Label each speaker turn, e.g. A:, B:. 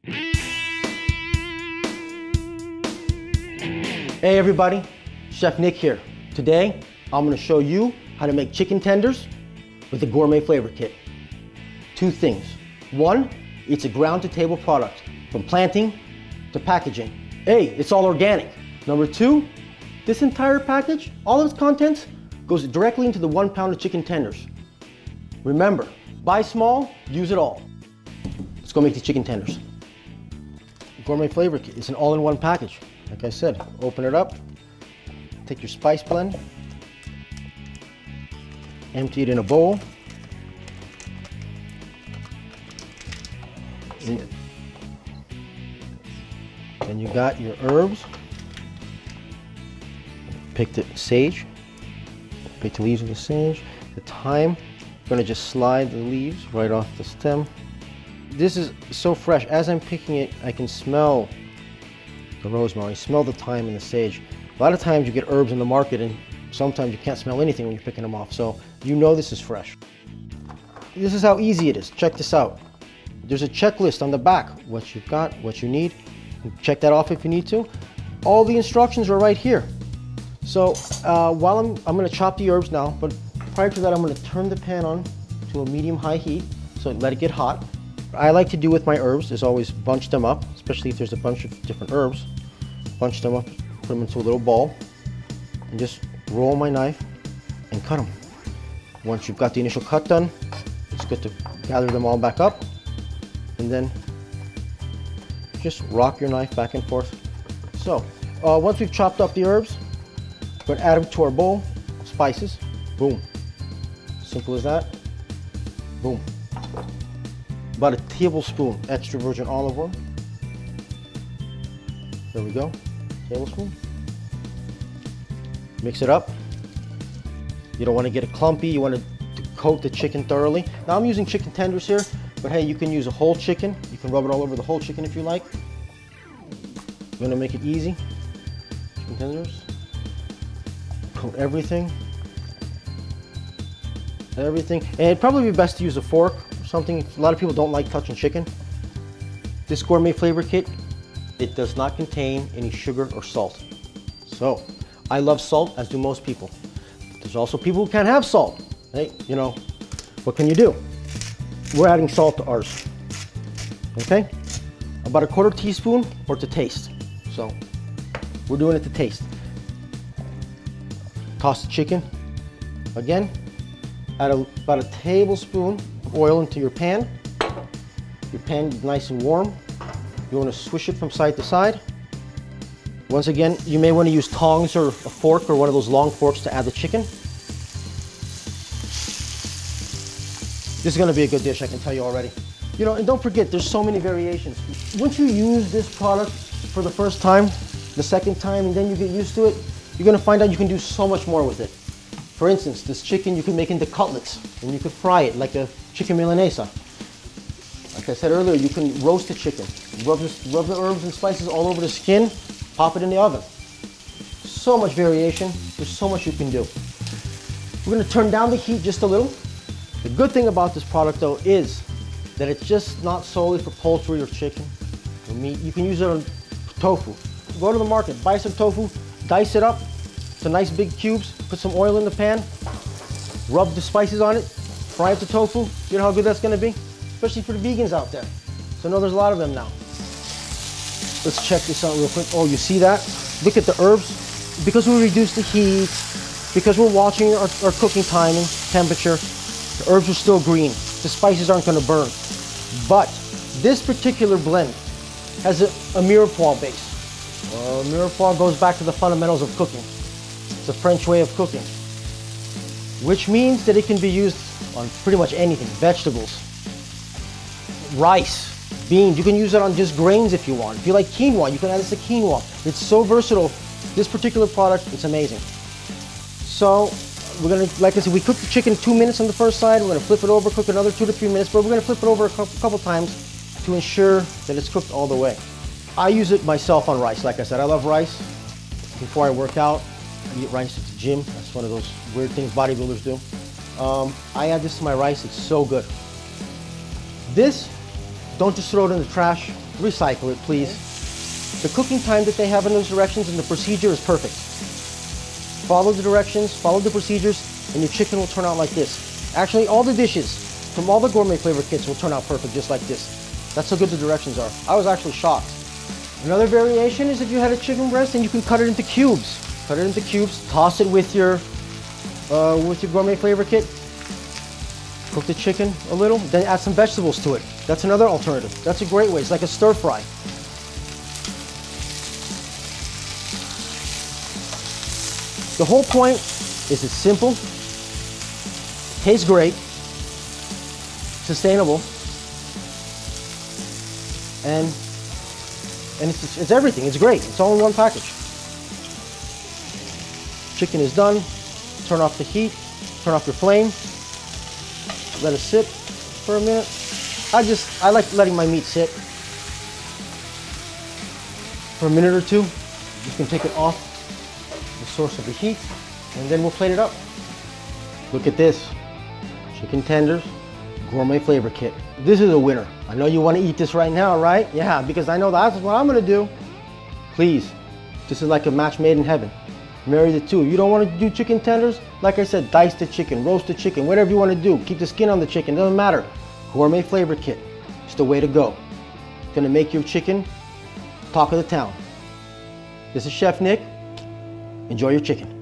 A: Hey everybody, Chef Nick here. Today, I'm gonna show you how to make chicken tenders with the gourmet flavor kit. Two things. One, it's a ground-to-table product, from planting to packaging. Hey, it's all organic. Number two, this entire package, all of its contents, goes directly into the 1 pound of chicken tenders. Remember, buy small, use it all. Let's go make these chicken tenders. Gourmet flavor kit, it's an all-in-one package. Like I said, open it up, take your spice blend, empty it in a bowl, then you got your herbs. Pick the sage, pick the leaves of the sage, the thyme. I'm gonna just slide the leaves right off the stem. This is so fresh. As I'm picking it, I can smell the rosemary, smell the thyme and the sage. A lot of times you get herbs in the market and sometimes you can't smell anything when you're picking them off, so you know this is fresh. This is how easy it is. Check this out. There's a checklist on the back, what you've got, what you need. Check that off if you need to. All the instructions are right here. So while I'm gonna chop the herbs now, but prior to that I'm gonna turn the pan on to a medium-high heat, so let it get hot. What I like to do with my herbs is always bunch them up, especially if there's a bunch of different herbs. Bunch them up, put them into a little ball, and just roll my knife and cut them. Once you've got the initial cut done, it's good to gather them all back up, and then just rock your knife back and forth. So, once we've chopped up the herbs, we're gonna add them to our bowl of spices. Boom. Simple as that. Boom. About a tablespoon extra virgin olive oil. There we go, tablespoon. Mix it up. You don't want to get it clumpy, you want to coat the chicken thoroughly. Now I'm using chicken tenders here, but hey, you can use a whole chicken. You can rub it all over the whole chicken if you like. I'm going to make it easy. Chicken tenders. Coat everything. Everything. And it'd probably be best to use a fork. Something a lot of people don't like touching chicken. This gourmet flavor kit, it does not contain any sugar or salt. So, I love salt, as do most people. There's also people who can't have salt. Hey, you know, what can you do? We're adding salt to ours. Okay? About a 1/4 teaspoon or to taste. So, we're doing it to taste. Toss the chicken. Again, add about a tablespoon oil into your pan. Your pan is nice and warm. You want to swish it from side to side. Once again, you may want to use tongs or a fork or one of those long forks to add the chicken. This is going to be a good dish, I can tell you already. You know, and don't forget, there's so many variations. Once you use this product for the first time, the second time, and then you get used to it, you're going to find out you can do so much more with it. For instance, this chicken you can make into cutlets, and you could fry it like a chicken milanesa. Like I said earlier, you can roast the chicken, rub the herbs and spices all over the skin, pop it in the oven. So much variation, there's so much you can do. We're gonna turn down the heat just a little. The good thing about this product though is that it's just not solely for poultry or chicken or meat. You can use it on tofu. Go to the market, buy some tofu, dice it up, some nice big cubes, put some oil in the pan, rub the spices on it, fry up the tofu. You know how good that's gonna be? Especially for the vegans out there. So I know there's a lot of them now. Let's check this out real quick. Oh, you see that? Look at the herbs. Because we reduced the heat, because we're watching our cooking timing, temperature, the herbs are still green. The spices aren't gonna burn. But this particular blend has a mirepoix base. Mirepoix goes back to the fundamentals of cooking. It's a French way of cooking, which means that it can be used on pretty much anything. Vegetables, rice, beans. You can use it on just grains if you want. If you like quinoa, you can add this to quinoa. It's so versatile. This particular product, it's amazing. So we're gonna, like I said, we cooked the chicken 2 minutes on the first side. We're gonna flip it over, cook another 2 to 3 minutes, but we're gonna flip it over a couple times to ensure that it's cooked all the way. I use it myself on rice. Like I said, I love rice. Before I work out, I eat rice at the gym. That's one of those weird things bodybuilders do. I add this to my rice. It's so good. This Don't just throw it in the trash. Recycle it, please. The cooking time that they have in those directions and the procedure is perfect. Follow the directions, follow the procedures, and your chicken will turn out like this. Actually, all the dishes from all the gourmet flavor kits will turn out perfect just like this. That's how good the directions are. I was actually shocked. Another variation is if you had a chicken breast and you can cut it into cubes. Cut it into cubes, toss it with your gourmet flavor kit. Cook the chicken a little, then add some vegetables to it. That's another alternative. That's a great way. It's like a stir fry. The whole point is it's simple, tastes great, sustainable, and it's everything. It's great. It's all in one package. Chicken is done. Turn off the heat. Turn off your flame. Let it sit for a minute. I like letting my meat sit for a minute or two. You can take it off the source of the heat, and then we'll plate it up. Look at this. Chicken tenders, gourmet flavor kit. This is a winner. I know you want to eat this right now, right? Yeah, because I know that's what I'm gonna do. Please, this is like a match made in heaven. Marry the two. If you don't want to do chicken tenders, like I said, dice the chicken, roast the chicken, whatever you want to do. Keep the skin on the chicken, doesn't matter. Gourmet flavor kit, it's the way to go. It's gonna make your chicken talk of the town. This is Chef Nick. Enjoy your chicken.